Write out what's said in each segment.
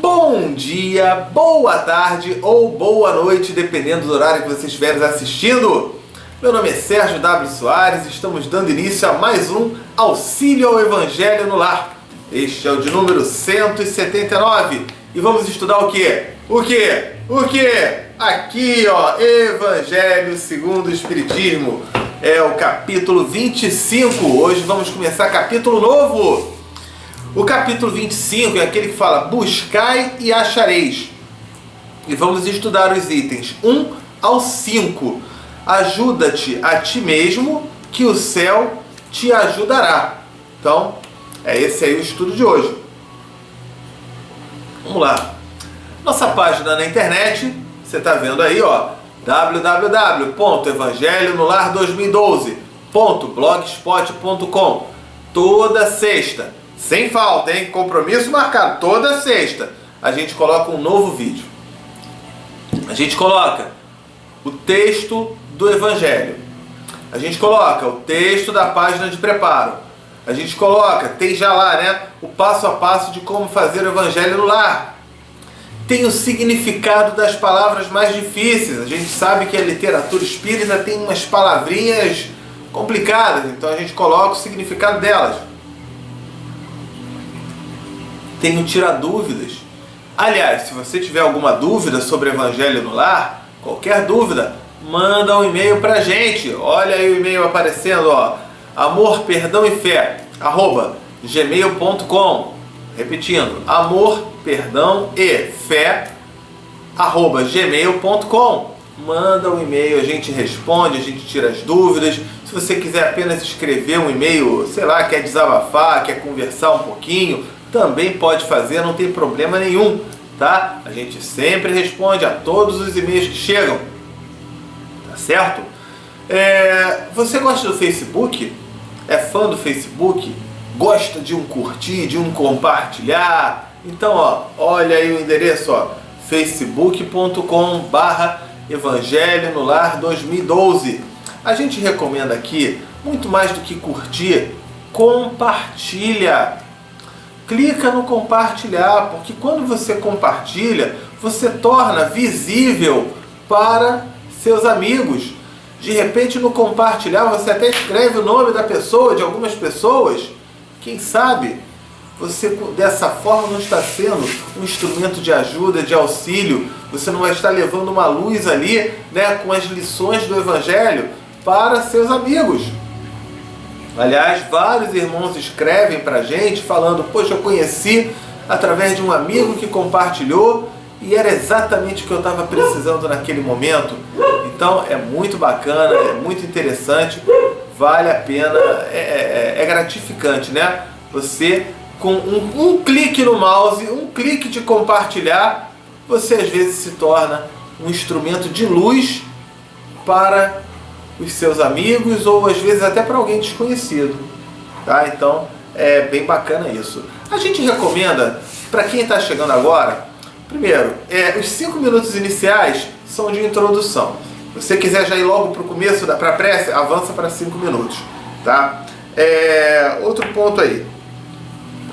Bom dia, boa tarde ou boa noite, dependendo do horário que você estiver assistindo. Meu nome é Sérgio W. Soares e estamos dando início a mais um Auxílio ao Evangelho no Lar. Este é o de número 179 e vamos estudar o quê? O quê? Aqui, ó, Evangelho segundo o Espiritismo. É o capítulo 25. Hoje vamos começar capítulo novo. O capítulo 25 é aquele que fala: buscai e achareis. E vamos estudar os itens 1 ao 5. Ajuda-te a ti mesmo, que o céu te ajudará. Então, é esse aí o estudo de hoje. Vamos lá. Nossa página na internet, você está vendo aí, ó, www.evangelhonolar2012.blogspot.com. Toda sexta, sem falta, hein? Compromisso marcado, toda sexta a gente coloca um novo vídeo. A gente coloca o texto do Evangelho, a gente coloca o texto da página de preparo, a gente coloca, tem já lá, né, o passo a passo de como fazer o Evangelho no lar. Tem o significado das palavras mais difíceis. A gente sabe que a literatura espírita tem umas palavrinhas complicadas, então a gente coloca o significado delas. Tem o Tira Dúvidas. Aliás, se você tiver alguma dúvida sobre o Evangelho no Lar, qualquer dúvida, manda um e-mail pra gente. Olha aí o e-mail aparecendo, ó, amor, perdão e fé, @gmail.com. Repetindo, amor, perdão e fé, @gmail.com. Manda um e-mail, a gente responde, a gente tira as dúvidas. Se você quiser apenas escrever um e-mail, sei lá, quer desabafar, quer conversar um pouquinho, também pode fazer, não tem problema nenhum, tá? A gente sempre responde a todos os e-mails que chegam, tá certo? Você gosta do Facebook? É fã do Facebook? Gosta de um curtir, de um compartilhar? Então, ó, olha aí o endereço, ó, facebook.com/Evangelho no Lar 2012. A gente recomenda aqui, muito mais do que curtir, compartilha. Clica no compartilhar, porque quando você compartilha, você torna visível para seus amigos. De repente, no compartilhar, você até escreve o nome da pessoa, de algumas pessoas. Quem sabe você dessa forma não está sendo um instrumento de ajuda, de auxílio. Você não vai estar levando uma luz ali, né, com as lições do Evangelho para seus amigos. Aliás, vários irmãos escrevem para a gente falando: poxa, eu conheci através de um amigo que compartilhou e era exatamente o que eu estava precisando naquele momento. Então é muito bacana, é muito interessante, vale a pena, é gratificante, né? Você, com um clique no mouse, um clique de compartilhar, você às vezes se torna um instrumento de luz para os seus amigos ou às vezes até para alguém desconhecido, tá? Então é bem bacana isso. A gente recomenda, para quem está chegando agora, primeiro, os 5 minutos iniciais são de introdução. Se você quiser já ir logo para o começo, para a prece, avança para 5 minutos, tá? Outro ponto aí,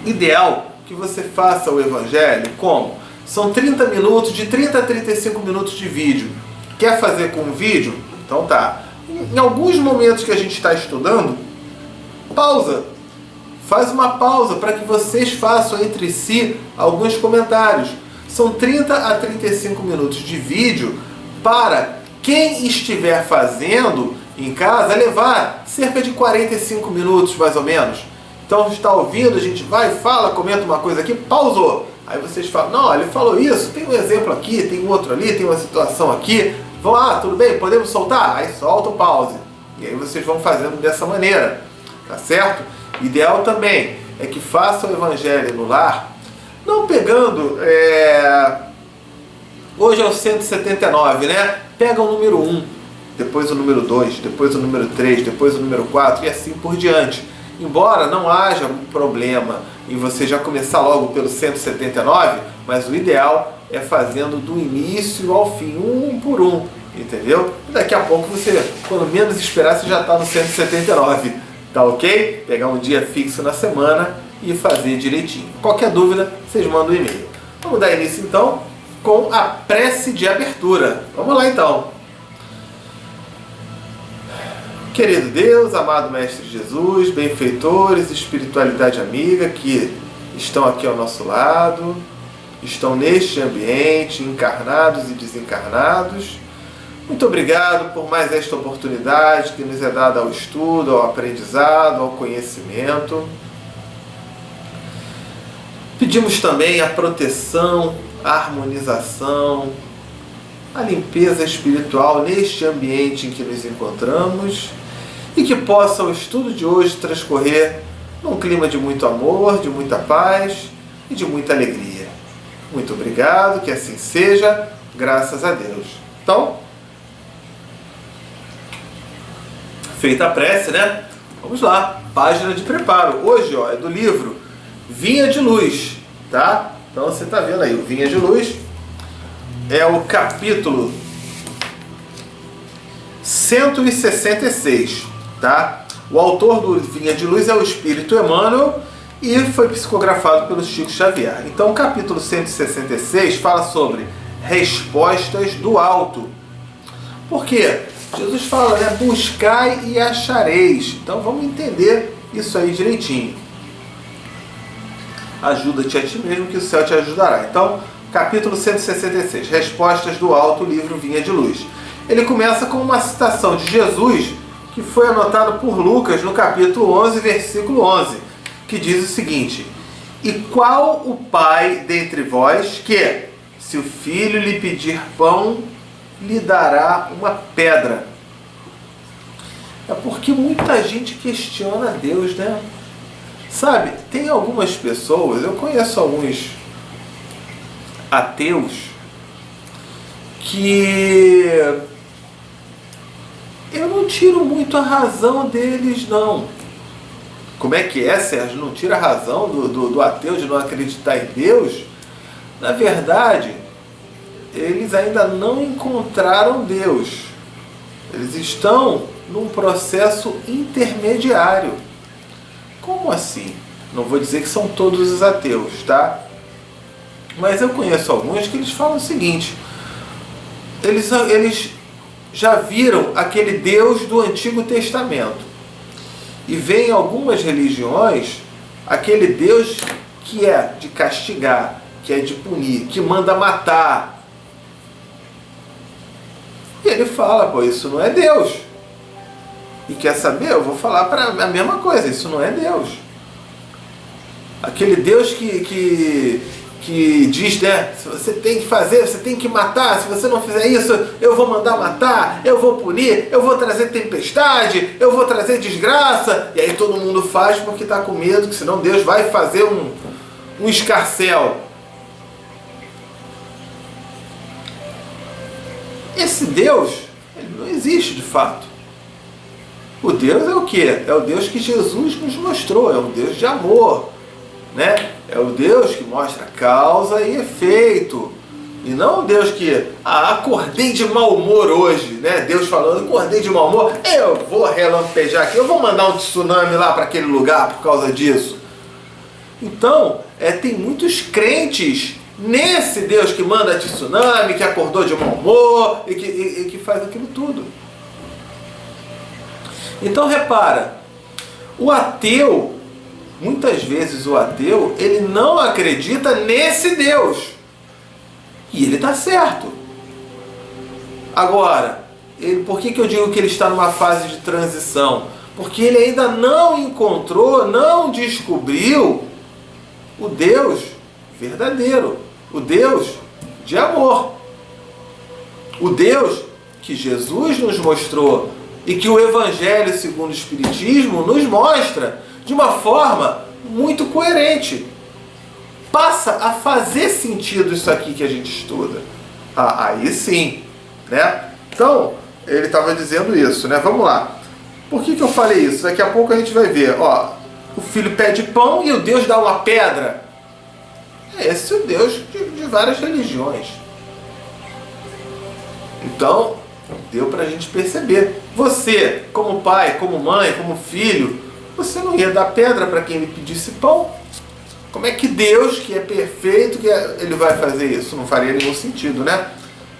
ideal que você faça o Evangelho como? São 30 minutos, de 30 a 35 minutos de vídeo. Quer fazer com vídeo? Então tá. Em alguns momentos que a gente está estudando, pausa. Faz uma pausa para que vocês façam entre si alguns comentários. São 30 a 35 minutos de vídeo para quem estiver fazendo em casa levar cerca de 45 minutos mais ou menos. Então está ouvindo, a gente vai, fala, comenta uma coisa aqui, pausou. Aí vocês falam: não, ele falou isso, tem um exemplo aqui, tem outro ali, tem uma situação aqui. Vão lá, tudo bem, podemos soltar? Aí solta o pause. E aí vocês vão fazendo dessa maneira, tá certo? Ideal também é que faça o Evangelho no Lar, não pegando, hoje é o 179, né? Pega o número 1, depois o número 2, depois o número 3, depois o número 4 e assim por diante. Embora não haja um problema em você já começar logo pelo 179, mas o ideal é fazendo do início ao fim, um por um, entendeu? E daqui a pouco você, quando menos esperar, você já está no 179, tá ok? Pegar um dia fixo na semana e fazer direitinho. Qualquer dúvida, vocês mandam um e-mail. Vamos dar início então com a prece de abertura. Vamos lá então. Querido Deus, amado Mestre Jesus, benfeitores, espiritualidade amiga que estão aqui ao nosso lado, estão neste ambiente, encarnados e desencarnados. Muito obrigado por mais esta oportunidade que nos é dada ao estudo, ao aprendizado, ao conhecimento. Pedimos também a proteção, a harmonização, a limpeza espiritual neste ambiente em que nos encontramos e que possa o estudo de hoje transcorrer num clima de muito amor, de muita paz e de muita alegria. Muito obrigado, que assim seja, graças a Deus. Então, feita a prece, né? Vamos lá, página de preparo. Hoje, é do livro Vinha de Luz, tá? Então você está vendo aí, o Vinha de Luz é o capítulo 166, tá? O autor do Vinha de Luz é o Espírito Emmanuel e foi psicografado pelo Chico Xavier. Então o capítulo 166 fala sobre respostas do alto. Por quê? Jesus fala, né? Buscai e achareis. Então vamos entender isso aí direitinho. Ajuda-te a ti mesmo que o céu te ajudará. Então, capítulo 166, Respostas do Alto, livro Vinha de Luz. Ele começa com uma citação de Jesus que foi anotada por Lucas no capítulo 11, versículo 11, que diz o seguinte: E qual o pai dentre vós que, se o filho lhe pedir pão, lhe dará uma pedra? É porque muita gente questiona Deus, né? Sabe, tem algumas pessoas, eu conheço alguns ateus que eu não tiro muito a razão deles, não. Como é que é, Sérgio? Não tira a razão do ateu de não acreditar em Deus? Na verdade, eles ainda não encontraram Deus. Eles estão num processo intermediário. Como assim? Não vou dizer que são todos os ateus, tá? Mas eu conheço alguns que eles falam o seguinte: eles já viram aquele Deus do Antigo Testamento. E vem em algumas religiões aquele Deus que é de castigar, que é de punir, que manda matar. E ele fala, pô, isso não é Deus. E quer saber? Eu vou falar para a mesma coisa, isso não é Deus. Aquele Deus que diz, né, se você tem que fazer, você tem que matar, se você não fizer isso, eu vou mandar matar, eu vou punir, eu vou trazer tempestade, eu vou trazer desgraça. E aí todo mundo faz porque está com medo, que senão Deus vai fazer um escarcéu. Esse Deus, ele não existe de fato. O Deus é o quê? É o Deus que Jesus nos mostrou, é um Deus de amor, né? É o Deus que mostra causa e efeito. E não o Deus que, acordei de mau humor hoje, né? Deus falando, acordei de mau humor, eu vou relampejar aqui, eu vou mandar um tsunami lá para aquele lugar por causa disso. Então, tem muitos crentes nesse Deus que manda tsunami, que acordou de mau humor e que faz aquilo tudo. Então repara, o ateu, muitas vezes o ateu, ele não acredita nesse Deus. E ele está certo. Agora, por que eu digo que ele está numa fase de transição? Porque ele ainda não encontrou, não descobriu o Deus verdadeiro, o Deus de amor. O Deus que Jesus nos mostrou e que o Evangelho segundo o Espiritismo nos mostra de uma forma muito coerente. Passa a fazer sentido isso aqui que a gente estuda. Aí sim, né? Então, ele estava dizendo isso, né? Vamos lá. Por que eu falei isso? Daqui a pouco a gente vai ver. Ó, o filho pede pão e o Deus dá uma pedra. Esse é o Deus de várias religiões. Então, deu para a gente perceber. Você, como pai, como mãe, como filho, você não ia dar pedra para quem lhe pedisse pão. Como é que Deus, que é perfeito, ele vai fazer isso? Não faria nenhum sentido, né?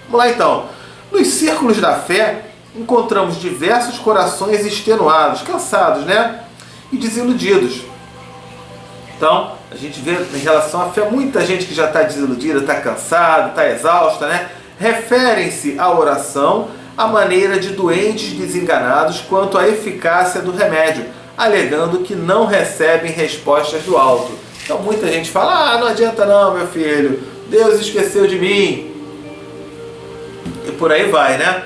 Vamos lá então. Nos círculos da fé, encontramos diversos corações extenuados, cansados, né? E desiludidos. Então, a gente vê em relação à fé, muita gente que já está desiludida, está cansada, está exausta, né? Referem-se à oração à maneira de doentes desenganados quanto à eficácia do remédio, alegando que não recebem respostas do alto. Então muita gente fala, não adianta não, meu filho, Deus esqueceu de mim. E por aí vai, né?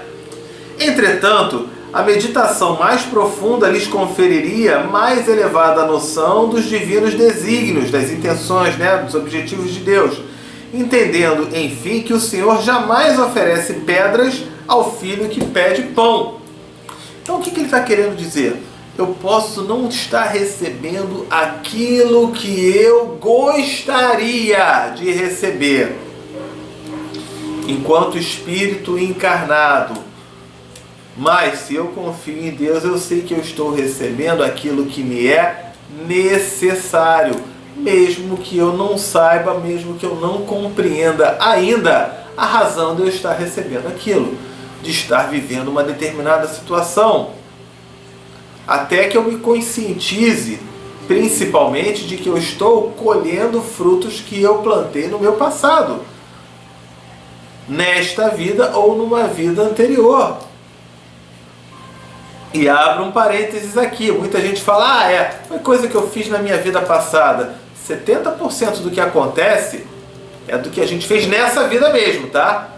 Entretanto, a meditação mais profunda lhes conferiria mais elevada noção dos divinos desígnios, das intenções, né, dos objetivos de Deus, entendendo, enfim, que o Senhor jamais oferece pedras ao filho que pede pão. Então o que ele está querendo dizer? Eu posso não estar recebendo aquilo que eu gostaria de receber, enquanto espírito encarnado. Mas se eu confio em Deus, eu sei que eu estou recebendo aquilo que me é necessário, mesmo que eu não saiba, mesmo que eu não compreenda ainda a razão de eu estar recebendo aquilo, de estar vivendo uma determinada situação. Até que eu me conscientize, principalmente, de que eu estou colhendo frutos que eu plantei no meu passado, nesta vida ou numa vida anterior. E abro um parênteses aqui, muita gente fala, foi coisa que eu fiz na minha vida passada. 70% do que acontece é do que a gente fez nessa vida mesmo, tá?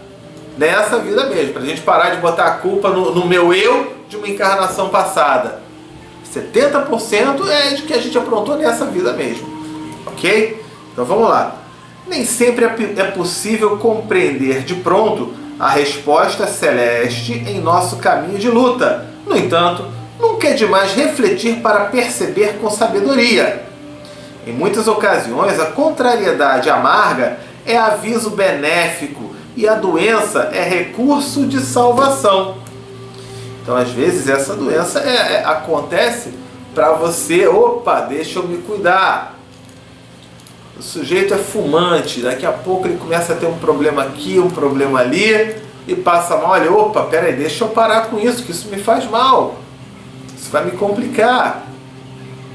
Nessa vida mesmo, pra gente parar de botar a culpa no meu eu de uma encarnação passada. 70% é de que a gente aprontou nessa vida mesmo, ok? Então vamos lá. Nem sempre é possível compreender de pronto a resposta celeste em nosso caminho de luta. No entanto, nunca é demais refletir para perceber com sabedoria. Em muitas ocasiões, a contrariedade amarga é aviso benéfico e a doença é recurso de salvação. Então, às vezes, essa doença acontece para você, deixa eu me cuidar. O sujeito é fumante, daqui a pouco ele começa a ter um problema aqui, um problema ali, e passa mal, olha, peraí, deixa eu parar com isso, que isso me faz mal. Isso vai me complicar.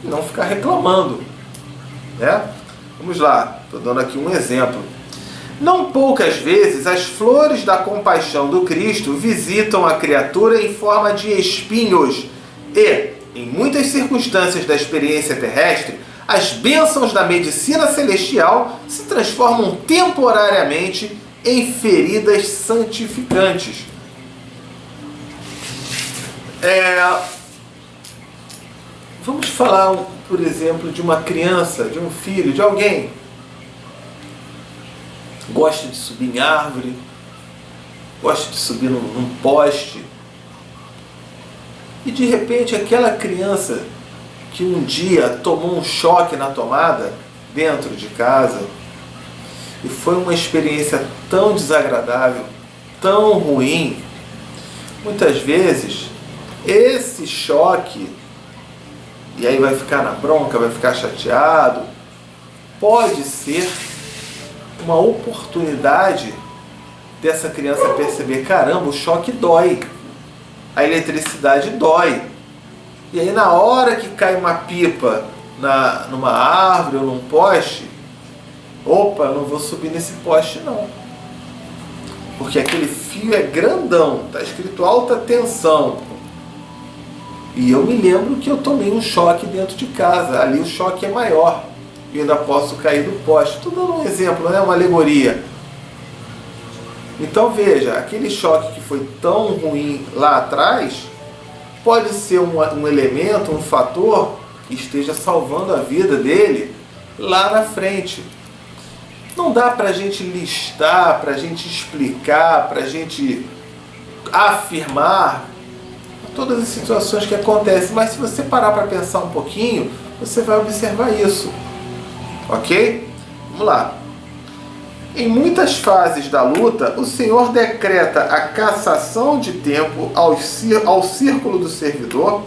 E não ficar reclamando, né? Vamos lá, estou dando aqui um exemplo. Não poucas vezes as flores da compaixão do Cristo visitam a criatura em forma de espinhos e, em muitas circunstâncias da experiência terrestre, as bênçãos da medicina celestial se transformam temporariamente em feridas santificantes. Vamos falar, por exemplo, de uma criança, de um filho, de alguém gosta de subir em árvore, gosta de subir num poste, e de repente aquela criança que um dia tomou um choque na tomada dentro de casa, e foi uma experiência tão desagradável, tão ruim, muitas vezes esse choque, e aí vai ficar na bronca, vai ficar chateado, pode ser uma oportunidade dessa criança perceber, caramba, o choque dói, a eletricidade dói. E aí na hora que cai uma pipa numa árvore ou num poste, eu não vou subir nesse poste não, porque aquele fio é grandão, está escrito alta tensão, e eu me lembro que eu tomei um choque dentro de casa, ali o choque é maior, e ainda posso cair do poste. Estou dando um exemplo, né? Uma alegoria. Então veja, aquele choque que foi tão ruim lá atrás, pode ser um elemento, um fator que esteja salvando a vida dele lá na frente. Não dá para a gente listar, para a gente explicar, para a gente afirmar todas as situações que acontecem, mas se você parar para pensar um pouquinho, você vai observar isso. Ok? Vamos lá. Em muitas fases da luta, o Senhor decreta a cassação de tempo ao círculo do servidor,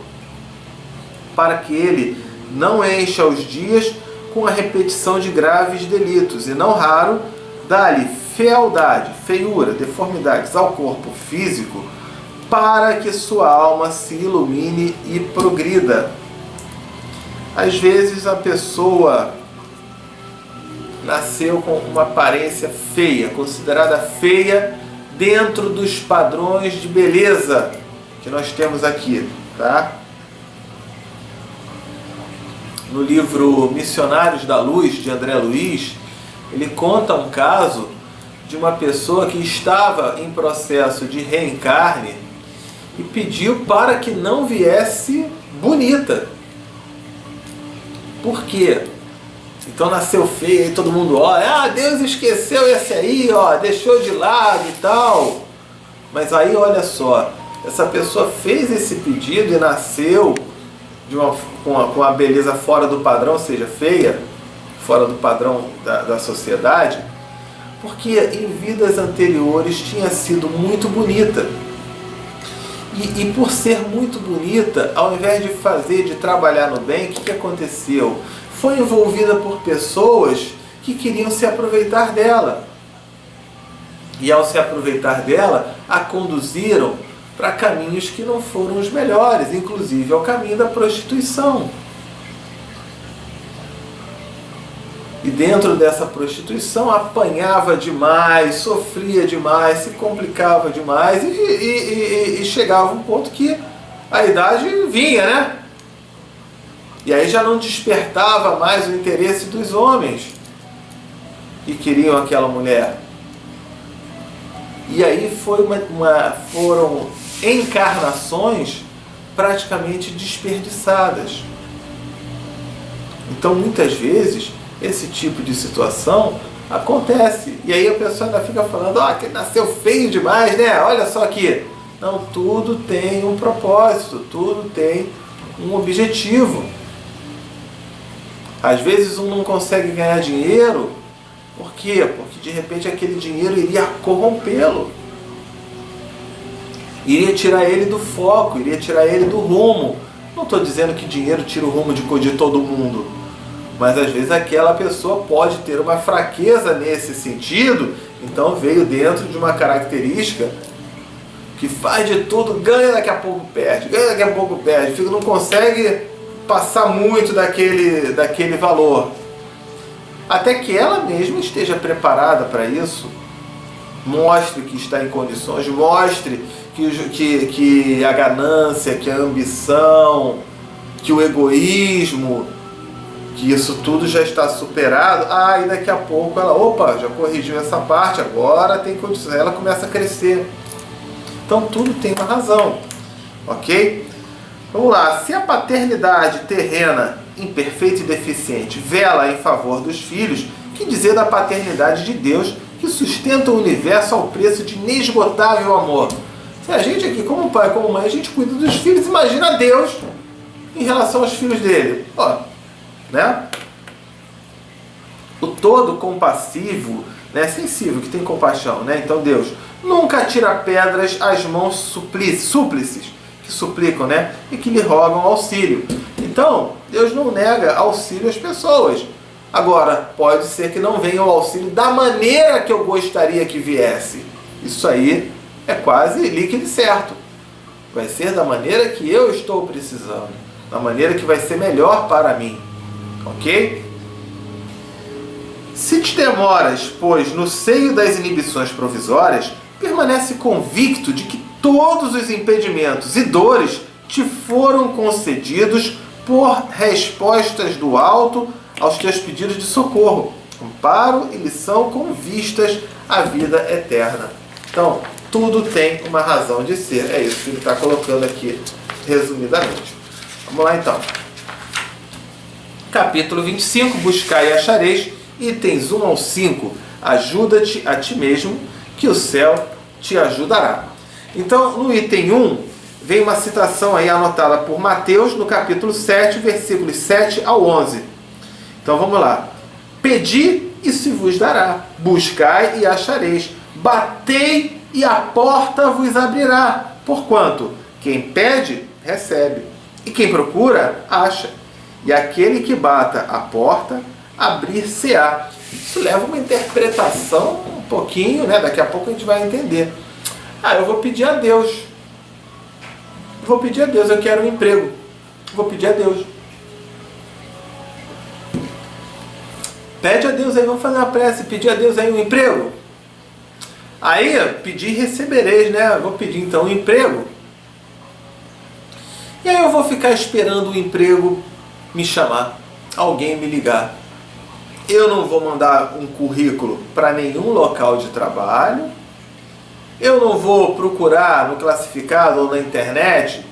para que ele não encha os dias com a repetição de graves delitos, e não raro dá-lhe fealdade, feiura, deformidades ao corpo físico, para que sua alma se ilumine e progrida. Às vezes a pessoa nasceu com uma aparência feia, considerada feia dentro dos padrões de beleza que nós temos aqui, tá? No livro Missionários da Luz, de André Luiz, ele conta um caso de uma pessoa que estava em processo de reencarne e pediu para que não viesse bonita. Por quê? Então nasceu feia e todo mundo olha, Deus esqueceu esse aí, deixou de lado e tal. Mas aí olha só, essa pessoa fez esse pedido e nasceu com a beleza fora do padrão, ou seja, feia, fora do padrão da sociedade, porque em vidas anteriores tinha sido muito bonita. E por ser muito bonita, ao invés de trabalhar no bem, o que aconteceu? Foi envolvida por pessoas que queriam se aproveitar dela. E ao se aproveitar dela, a conduziram para caminhos que não foram os melhores, inclusive ao caminho da prostituição. E dentro dessa prostituição apanhava demais, sofria demais, se complicava demais e chegava um ponto que a idade vinha, né? E aí já não despertava mais o interesse dos homens que queriam aquela mulher. E aí foram encarnações praticamente desperdiçadas. Então muitas vezes esse tipo de situação acontece. E aí a pessoa ainda fica falando, que nasceu feio demais, né? Olha só aqui. Não, tudo tem um propósito, tudo tem um objetivo. Às vezes um não consegue ganhar dinheiro, por quê? Porque de repente aquele dinheiro iria corrompê-lo. Iria tirar ele do foco, iria tirar ele do rumo. Não estou dizendo que dinheiro tira o rumo de todo mundo. Mas às vezes aquela pessoa pode ter uma fraqueza nesse sentido, então veio dentro de uma característica que faz de tudo, ganha daqui a pouco perde, não consegue passar muito daquele valor. Até que ela mesma esteja preparada para isso, mostre que está em condições, mostre que a ganância, que a ambição, que o egoísmo, que isso tudo já está superado, e daqui a pouco ela, já corrigiu essa parte, agora tem condições, ela começa a crescer. Então tudo tem uma razão, ok? Vamos lá, se a paternidade terrena, imperfeita e deficiente, vela em favor dos filhos, que dizer da paternidade de Deus, que sustenta o universo ao preço de inesgotável amor? Se a gente aqui, como pai, como mãe, a gente cuida dos filhos, imagina Deus em relação aos filhos dele. Né? O todo compassivo, né, sensível, que tem compaixão, né? Então Deus nunca tira pedras às mãos súplices, que suplicam, né? E que lhe rogam auxílio. Então, Deus não nega auxílio às pessoas. Agora, pode ser que não venha o auxílio da maneira que eu gostaria que viesse. Isso aí é quase líquido e certo. Vai ser da maneira que eu estou precisando, da maneira que vai ser melhor para mim. Ok? Se te demoras, pois, no seio das inibições provisórias, permanece convicto de que todos os impedimentos e dores te foram concedidos por respostas do alto aos teus pedidos de socorro, amparo e lição com vistas à vida eterna. Então, tudo tem uma razão de ser. É isso que ele está colocando aqui, resumidamente. Vamos lá, então. Capítulo 25, buscai e achareis, itens 1 ao 5, ajuda-te a ti mesmo, que o céu te ajudará. Então, no item 1, vem uma citação aí anotada por Mateus, no capítulo 7, versículos 7 ao 11. Então, vamos lá. Pedi e se vos dará, buscai e achareis, batei e a porta vos abrirá. Porquanto, quem pede, recebe, e quem procura, acha. E aquele que bata a porta, abrir-se-á. Isso leva uma interpretação um pouquinho, né? Daqui a pouco a gente vai entender. Eu vou pedir a Deus. Vou pedir a Deus, eu quero um emprego. Vou pedir a Deus. Pede a Deus aí, vamos fazer uma prece, pedir a Deus aí um emprego. Aí, pedir e recebereis, né? Vou pedir então um emprego. E aí eu vou ficar esperando o emprego me chamar, alguém me ligar. Eu não vou mandar um currículo para nenhum local de trabalho. Eu não vou procurar no classificado ou na internet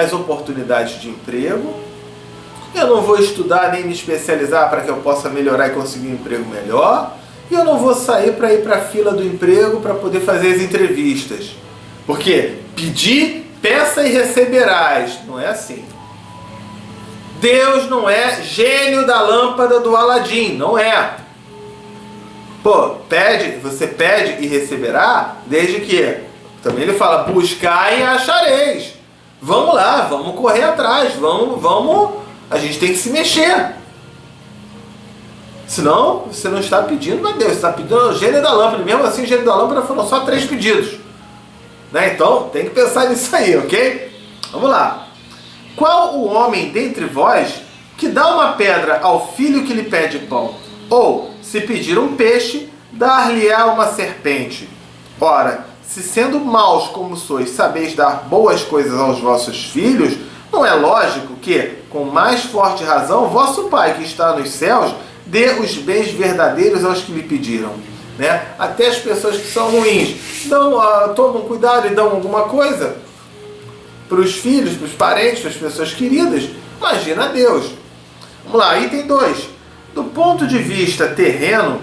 as oportunidades de emprego. Eu não vou estudar nem me especializar para que eu possa melhorar e conseguir um emprego melhor. E eu não vou sair para ir para a fila do emprego para poder fazer as entrevistas. Porque pedir, peça e receberás. Não é assim. Deus não é gênio da lâmpada do Aladim. Não é. Você pede e receberá, desde que, também ele fala, buscar e achareis. Vamos lá, vamos correr atrás, vamos, a gente tem que se mexer. Senão, você não está pedindo a Deus, você está pedindo ao gênio da lâmpada. Mesmo assim, o gênio da lâmpada foram só 3 pedidos. Né? Então, tem que pensar nisso aí, ok? Vamos lá. Qual o homem dentre vós que dá uma pedra ao filho que lhe pede pão? Ou, se pedir um peixe, dar-lhe-á uma serpente? Ora, se sendo maus como sois, sabeis dar boas coisas aos vossos filhos, não é lógico que, com mais forte razão, vosso Pai que está nos céus dê os bens verdadeiros aos que lhe pediram. Né? Até as pessoas que são ruins tomam cuidado e dão alguma coisa para os filhos, para os parentes, para as pessoas queridas. Imagina Deus. Vamos lá, item 2. Do ponto de vista terreno,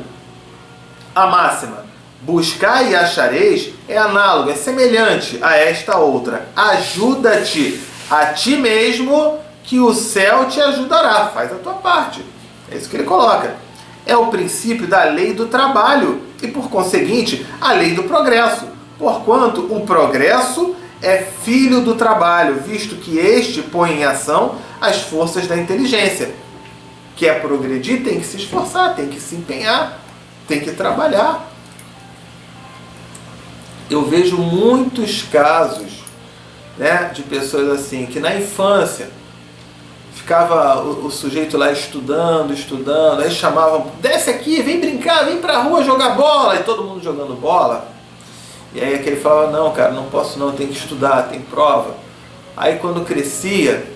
a máxima buscar e achareis é análoga, é semelhante a esta outra. Ajuda-te a ti mesmo, que o céu te ajudará. Faz a tua parte. É isso que ele coloca. É o princípio da lei do trabalho e, por conseguinte, a lei do progresso. Porquanto o progresso é filho do trabalho, visto que este põe em ação as forças da inteligência. Quer progredir, tem que se esforçar, tem que se empenhar, tem que trabalhar. Eu vejo muitos casos, né, de pessoas assim, que na infância ficava o sujeito lá estudando, aí chamavam, desce aqui, vem brincar, vem pra rua jogar bola, e todo mundo jogando bola. E aí aquele falava, não cara, não posso não, tem que estudar, tem prova. Aí quando crescia,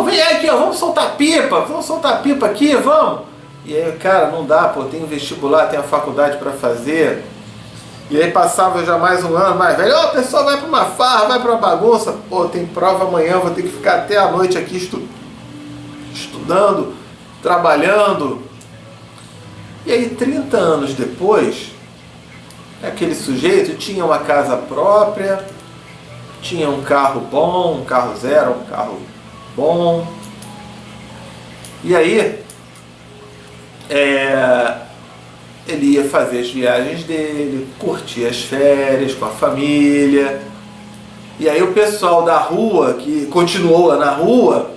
vem aqui, vamos soltar pipa aqui, vamos. E aí, cara, não dá, tem vestibular, tem a faculdade para fazer. E aí passava já mais um ano mais velho, o pessoal vai para uma farra, vai para uma bagunça, tem prova amanhã, vou ter que ficar até a noite aqui estudando, trabalhando. E aí 30 anos depois, aquele sujeito tinha uma casa própria, tinha um carro bom, um carro zero, um carro bom. E aí ele ia fazer as viagens dele, curtir as férias com a família. E aí o pessoal da rua, que continuou lá na rua,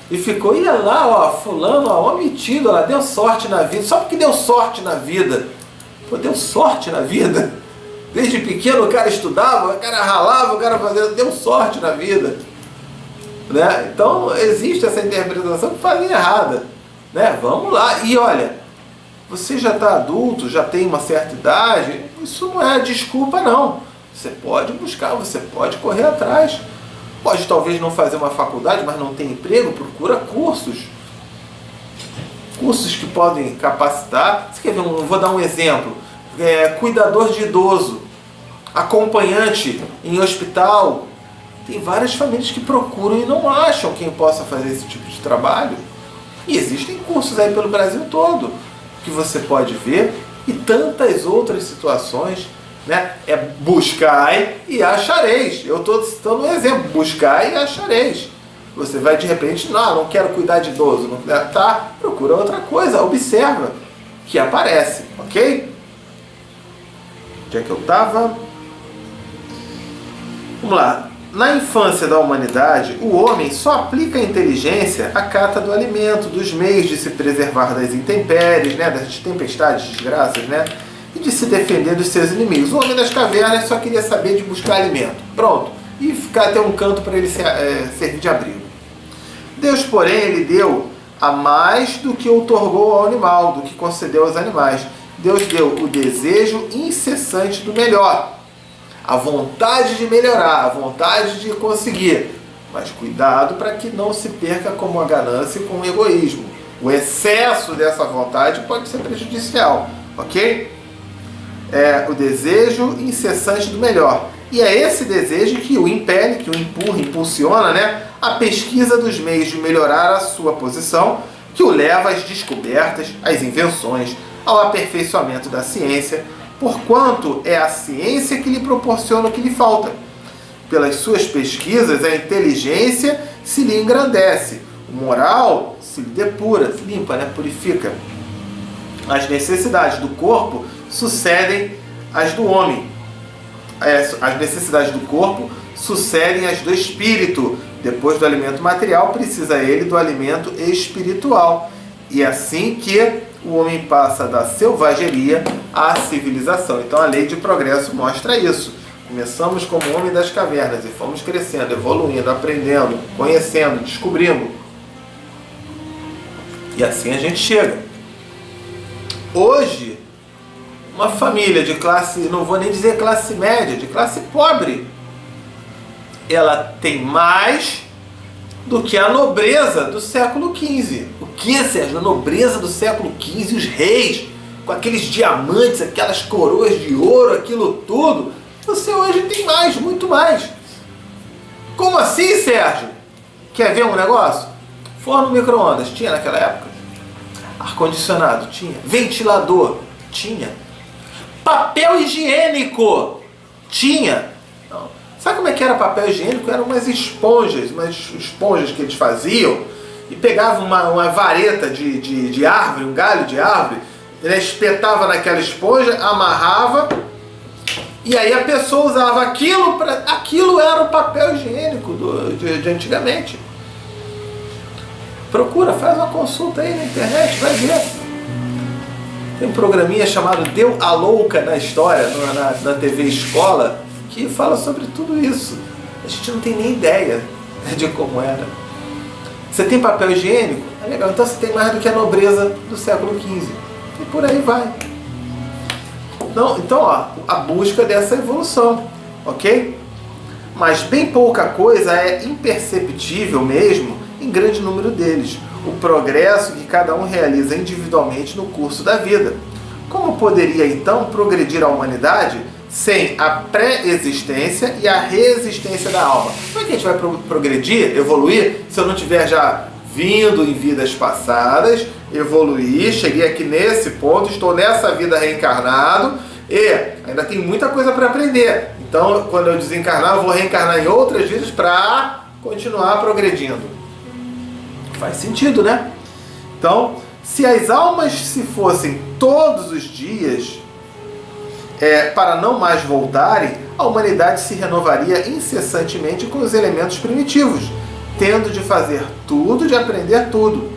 e ficou, ia lá, fulano, metido, deu sorte na vida. Só porque deu sorte na vida. Deu sorte na vida. Desde pequeno o cara estudava, o cara ralava, o cara fazia, deu sorte na vida. Né? Então existe essa interpretação que fazem errada. Né? Vamos lá. E olha, você já está adulto, já tem uma certa idade, isso não é desculpa não. Você pode buscar, você pode correr atrás. Pode talvez não fazer uma faculdade, mas não tem emprego, procura cursos. Cursos que podem capacitar. Você quer ver? Vou dar um exemplo. Cuidador de idoso, acompanhante em hospital. Tem várias famílias que procuram e não acham quem possa fazer esse tipo de trabalho. E existem cursos aí pelo Brasil todo que você pode ver, e tantas outras situações, né? Buscai e achareis. Eu estou citando um exemplo, buscai e achareis. Você vai de repente, não quero cuidar de idoso, não quero, procura outra coisa, observa que aparece, ok? Onde é que eu estava? Vamos lá. na infância da humanidade, o homem só aplica a inteligência à cata do alimento, dos meios de se preservar das intempéries, né, das tempestades, desgraças, né, e de se defender dos seus inimigos. O homem das cavernas só queria saber de buscar alimento. Pronto. E ficar até um canto para ele servir de abrigo. Deus, porém, ele deu a mais do que outorgou ao animal, do que concedeu aos animais. Deus deu o desejo incessante do melhor, a vontade de melhorar, a vontade de conseguir, mas cuidado para que não se perca como a ganância e com o egoísmo. O excesso dessa vontade pode ser prejudicial, ok? É o desejo incessante do melhor. E é esse desejo que o impele, que o empurra, impulsiona, né, a pesquisa dos meios de melhorar a sua posição, que o leva às descobertas, às invenções, ao aperfeiçoamento da ciência, porquanto é a ciência que lhe proporciona o que lhe falta. Pelas suas pesquisas, a inteligência se lhe engrandece, o moral se lhe depura, se limpa, né, purifica. As necessidades do corpo sucedem às do homem. As necessidades do corpo sucedem às do espírito. Depois do alimento material, precisa ele do alimento espiritual. E é assim que o homem passa da selvageria à civilização. Então a lei de progresso mostra isso. Começamos como homem das cavernas e fomos crescendo, evoluindo, aprendendo, conhecendo, descobrindo. E assim a gente chega. Hoje, uma família de classe, não vou nem dizer classe média, de classe pobre, ela tem mais do que a nobreza do século XV. O que, Sérgio? A nobreza do século XV, os reis, com aqueles diamantes, aquelas coroas de ouro, aquilo tudo. Você hoje tem mais, muito mais. Como assim, Sérgio? Quer ver um negócio? Forno micro-ondas, tinha naquela época. Ar-condicionado, tinha. Ventilador, tinha. Papel higiênico, tinha. Não. Sabe como é que era papel higiênico? Eram umas esponjas que eles faziam e pegavam uma vareta de árvore, um galho de árvore, ele espetava naquela esponja, amarrava e aí a pessoa usava aquilo para... Aquilo era o papel higiênico de antigamente. Procura, faz uma consulta aí na internet, vai ver. Tem um programinha chamado Deu a Louca na História, na TV Escola, que fala sobre tudo isso. A gente não tem nem ideia de como era. Você tem papel higiênico? É legal. Então você tem mais do que a nobreza do século XV. E por aí vai. Então, ó, a busca dessa evolução, ok? Mas bem pouca coisa é imperceptível mesmo em grande número deles. O progresso que cada um realiza individualmente no curso da vida. Como poderia então progredir a humanidade sem a pré-existência e a reexistência da alma? Como é que a gente vai progredir, evoluir, se eu não tiver já vindo em vidas passadas, evoluir, cheguei aqui nesse ponto, estou nessa vida reencarnado e ainda tem muita coisa para aprender. Então, quando eu desencarnar, eu vou reencarnar em outras vidas para continuar progredindo. Faz sentido, né? Então, se as almas se fossem todos os dias para não mais voltarem, a humanidade se renovaria incessantemente com os elementos primitivos, tendo de fazer tudo, de aprender tudo.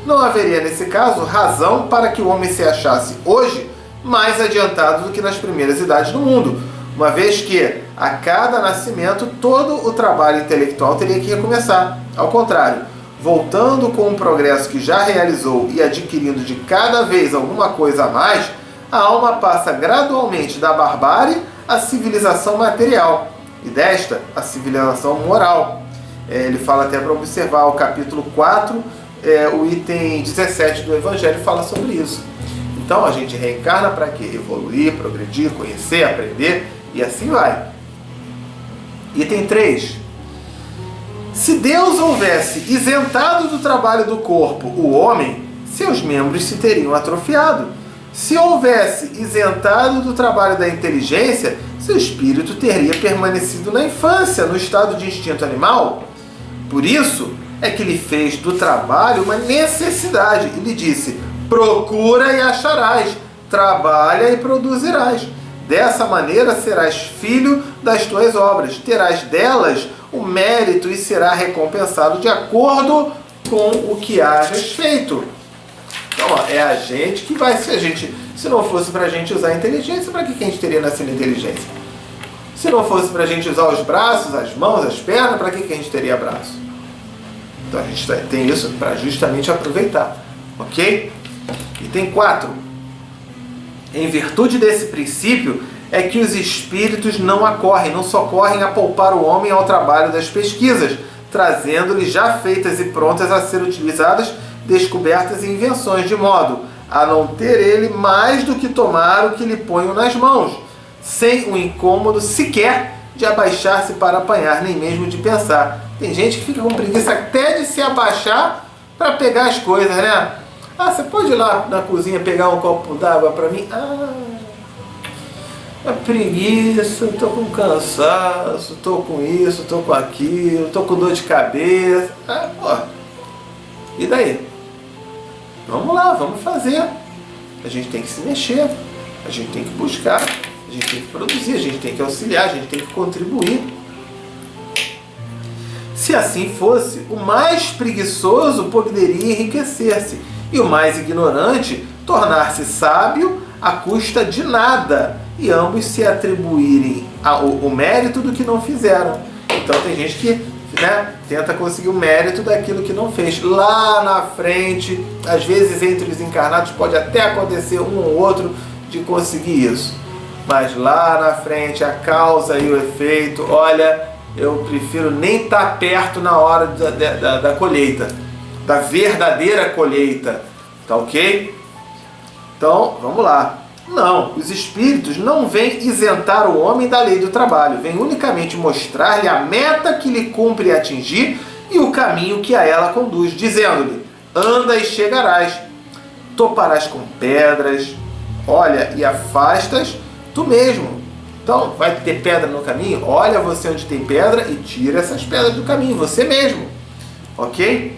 Não haveria, nesse caso, razão para que o homem se achasse hoje mais adiantado do que nas primeiras idades do mundo, uma vez que, a cada nascimento, todo o trabalho intelectual teria que recomeçar. Ao contrário, voltando com o progresso que já realizou e adquirindo de cada vez alguma coisa a mais, a alma passa gradualmente da barbárie à civilização material, e desta, a civilização moral. Ele fala até para observar o capítulo 4, o item 17 do Evangelho fala sobre isso. Então a gente reencarna para quê? Evoluir, progredir, conhecer, aprender, e assim vai. Item 3. Se Deus houvesse isentado do trabalho do corpo o homem, seus membros se teriam atrofiado. Se houvesse isentado do trabalho da inteligência, seu espírito teria permanecido na infância, no estado de instinto animal. Por isso é que lhe fez do trabalho uma necessidade e lhe disse: procura e acharás, trabalha e produzirás. Dessa maneira serás filho das tuas obras, terás delas o mérito e será recompensado de acordo com o que hajas feito. Então, ó, é a gente que vai, se não fosse para a gente usar a inteligência, para que a gente teria nascido inteligência? Se não fosse para a gente usar os braços, as mãos, as pernas, para que a gente teria braço? Então a gente tem isso para justamente aproveitar, ok? Item 4. Em virtude desse princípio, é que os espíritos não socorrem a poupar o homem ao trabalho das pesquisas, trazendo-lhe já feitas e prontas a ser utilizadas descobertas e invenções, de modo a não ter ele mais do que tomar o que lhe ponham nas mãos, sem o incômodo sequer de abaixar-se para apanhar, nem mesmo de pensar. Tem gente que fica com preguiça até de se abaixar para pegar as coisas, né? Ah, você pode ir lá na cozinha pegar um copo d'água para mim? É preguiça, estou com cansaço, estou com isso, estou com aquilo, estou com dor de cabeça. E daí? Vamos lá, vamos fazer. A gente tem que se mexer, a gente tem que buscar, a gente tem que produzir, a gente tem que auxiliar, a gente tem que contribuir. Se assim fosse, o mais preguiçoso poderia enriquecer-se e o mais ignorante tornar-se sábio à custa de nada, e ambos se atribuírem o mérito do que não fizeram. Então tem gente que tenta conseguir o mérito daquilo que não fez. Lá na frente, às vezes entre os encarnados pode até acontecer um ou outro de conseguir isso. Mas lá na frente, a causa e o efeito, olha, eu prefiro nem estar perto na hora da colheita, da verdadeira colheita. Tá ok? Então, vamos lá. Não, os espíritos não vêm isentar o homem da lei do trabalho, vêm unicamente mostrar-lhe a meta que lhe cumpre atingir e o caminho que a ela conduz, dizendo-lhe: anda e chegarás, toparás com pedras, olha, e afastas tu mesmo. Então, vai ter pedra no caminho? Olha você onde tem pedra e tira essas pedras do caminho, você mesmo. Ok?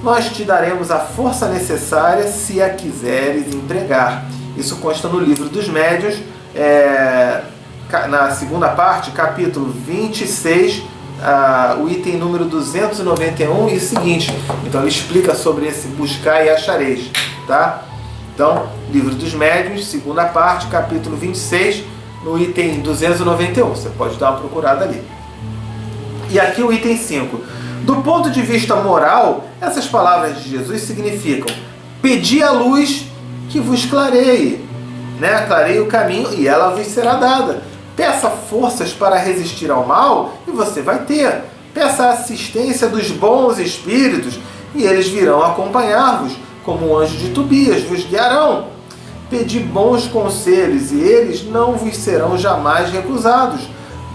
Nós te daremos a força necessária se a quiseres empregar. Isso consta no Livro dos Médiuns, na segunda parte, capítulo 26, o item número 291 e seguinte. Então ele explica sobre esse buscar e achareis, tá? Então, Livro dos Médiuns, segunda parte, capítulo 26, no item 291. Você pode dar uma procurada ali. E aqui o item 5. Do ponto de vista moral, essas palavras de Jesus significam: pedi a luz que vos clareie, clareie o caminho e ela vos será dada. Peça forças para resistir ao mal e você vai ter. Peça a assistência dos bons espíritos e eles virão acompanhar-vos, como o anjo de Tobias vos guiarão. Pedi bons conselhos e eles não vos serão jamais recusados.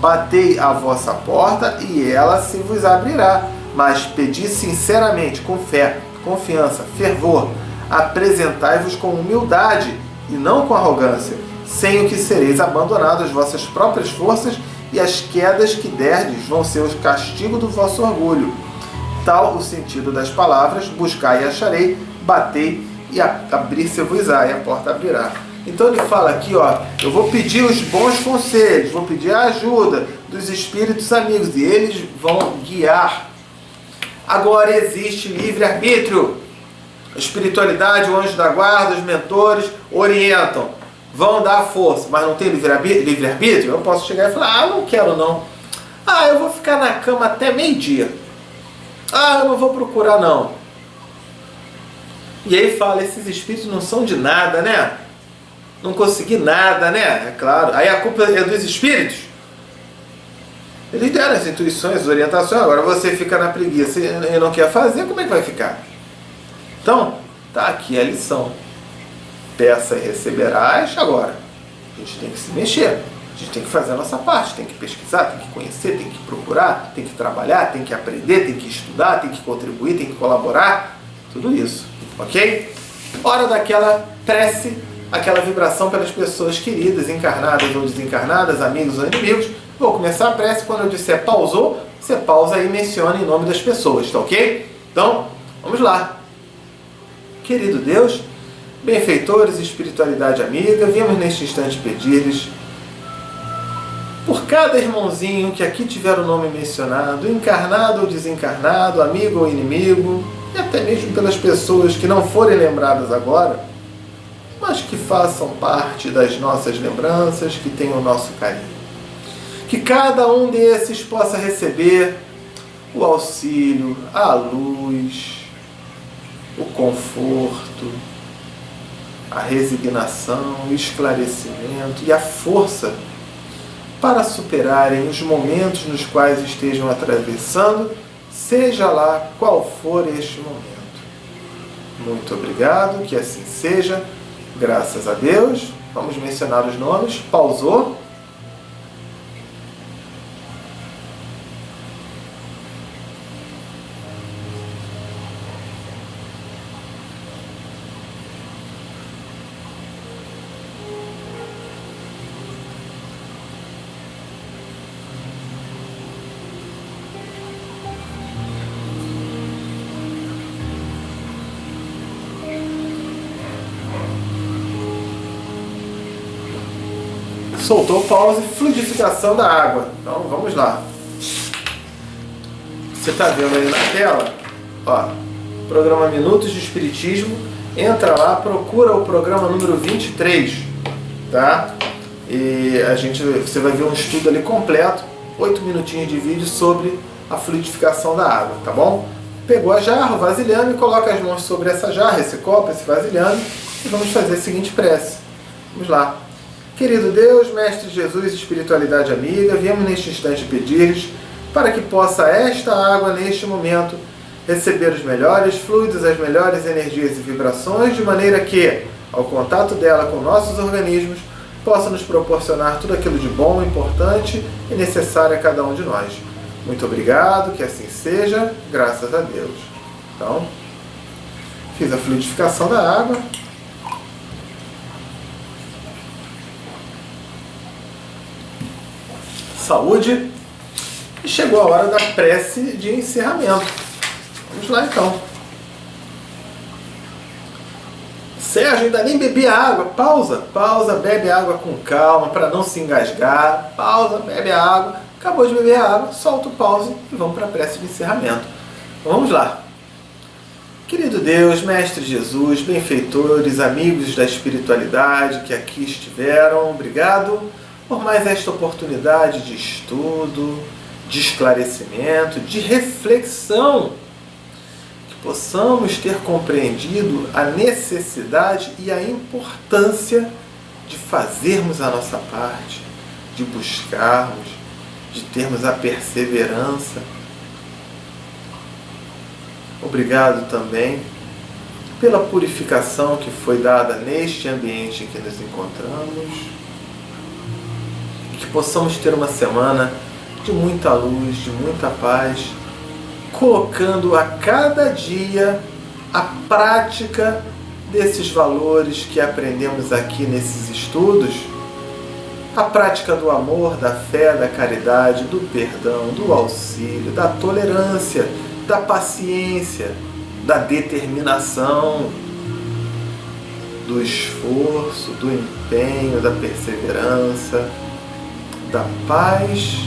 Batei à vossa porta e ela se vos abrirá. Mas pedi sinceramente, com fé, confiança, fervor. Apresentai-vos com humildade e não com arrogância, sem o que sereis abandonados às vossas próprias forças, e as quedas que derdes vão ser o castigo do vosso orgulho. Tal o sentido das palavras: buscai e acharei, batei e abrir-se-vos-á, e a porta abrirá. Então ele fala aqui, eu vou pedir os bons conselhos, vou pedir a ajuda dos espíritos amigos e eles vão guiar. Agora existe livre-arbítrio. A espiritualidade, o anjo da guarda, os mentores orientam, vão dar força, mas não tem livre-arbítrio? Eu posso chegar e falar: não quero não. Eu vou ficar na cama até meio-dia. Eu não vou procurar não. E aí fala: esses espíritos não são de nada, né? Não consegui nada, né? É claro. Aí a culpa é dos espíritos. Eles deram as intuições, as orientações, agora você fica na preguiça e não quer fazer, como é que vai ficar? Então, tá aqui a lição. Peça e receberás. Agora, a gente tem que se mexer. A gente tem que fazer a nossa parte. Tem que pesquisar, tem que conhecer, tem que procurar, tem que trabalhar, tem que aprender, tem que estudar, tem que contribuir, tem que colaborar. Tudo isso. Ok? Hora daquela prece, aquela vibração pelas pessoas queridas, encarnadas ou desencarnadas, amigos ou inimigos. Vou começar a prece. Quando eu disser pausou, você pausa e menciona em nome das pessoas. Tá ok? Então, vamos lá. Querido Deus, benfeitores e espiritualidade amiga, viemos neste instante pedir-lhes por cada irmãozinho que aqui tiver o nome mencionado, encarnado ou desencarnado, amigo ou inimigo, e até mesmo pelas pessoas que não forem lembradas agora, mas que façam parte das nossas lembranças, que tenham o nosso carinho. Que cada um desses possa receber o auxílio, a luz, o conforto, a resignação, o esclarecimento e a força para superarem os momentos nos quais estejam atravessando, seja lá qual for este momento. Muito obrigado, que assim seja, graças a Deus. Vamos mencionar os nomes. Pausou. Soltou o pause, fluidificação da água. Então vamos lá. Você está vendo aí na tela? Ó, programa Minutos de Espiritismo. Entra lá, procura o programa número 23, tá? E você vai ver um estudo ali completo, 8 minutinhos de vídeo sobre a fluidificação da água, tá bom? Pegou a jarra, o vasilhame, coloca as mãos sobre essa jarra, esse copo, esse vasilhame, e vamos fazer a seguinte prece. Vamos lá. Querido Deus, Mestre Jesus, espiritualidade amiga, viemos neste instante pedir-lhes para que possa esta água, neste momento, receber os melhores fluidos, as melhores energias e vibrações, de maneira que, ao contato dela com nossos organismos, possa nos proporcionar tudo aquilo de bom, importante e necessário a cada um de nós. Muito obrigado, que assim seja, graças a Deus. Então, fiz a fluidificação da água. Saúde, e chegou a hora da prece de encerramento. Vamos lá então. Sérgio, ainda nem bebi a água. Pausa, bebe água com calma para não se engasgar. Pausa, bebe a água. Acabou de beber a água, solta o pause e vamos para a prece de encerramento. Vamos lá. Querido Deus, Mestre Jesus, benfeitores, amigos da espiritualidade que aqui estiveram, obrigado por mais esta oportunidade de estudo, de esclarecimento, de reflexão, que possamos ter compreendido a necessidade e a importância de fazermos a nossa parte, de buscarmos, de termos a perseverança. Obrigado também pela purificação que foi dada neste ambiente em que nos encontramos. Que possamos ter uma semana de muita luz, de muita paz, colocando a cada dia a prática desses valores que aprendemos aqui nesses estudos, a prática do amor, da fé, da caridade, do perdão, do auxílio, da tolerância, da paciência, da determinação, do esforço, do empenho, da perseverança, da paz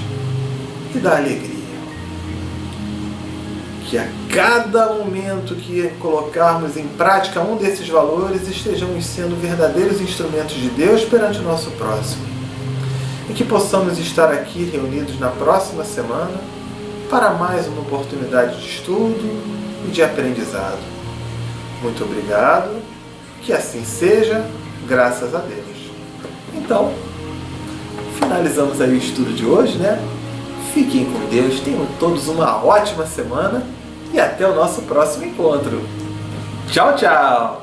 e da alegria. Que a cada momento que colocarmos em prática um desses valores, estejamos sendo verdadeiros instrumentos de Deus perante o nosso próximo. E que possamos estar aqui reunidos na próxima semana para mais uma oportunidade de estudo e de aprendizado. Muito obrigado, que assim seja, graças a Deus. Então, finalizamos aí o estudo de hoje, né? Fiquem com Deus, tenham todos uma ótima semana e até o nosso próximo encontro. Tchau, tchau!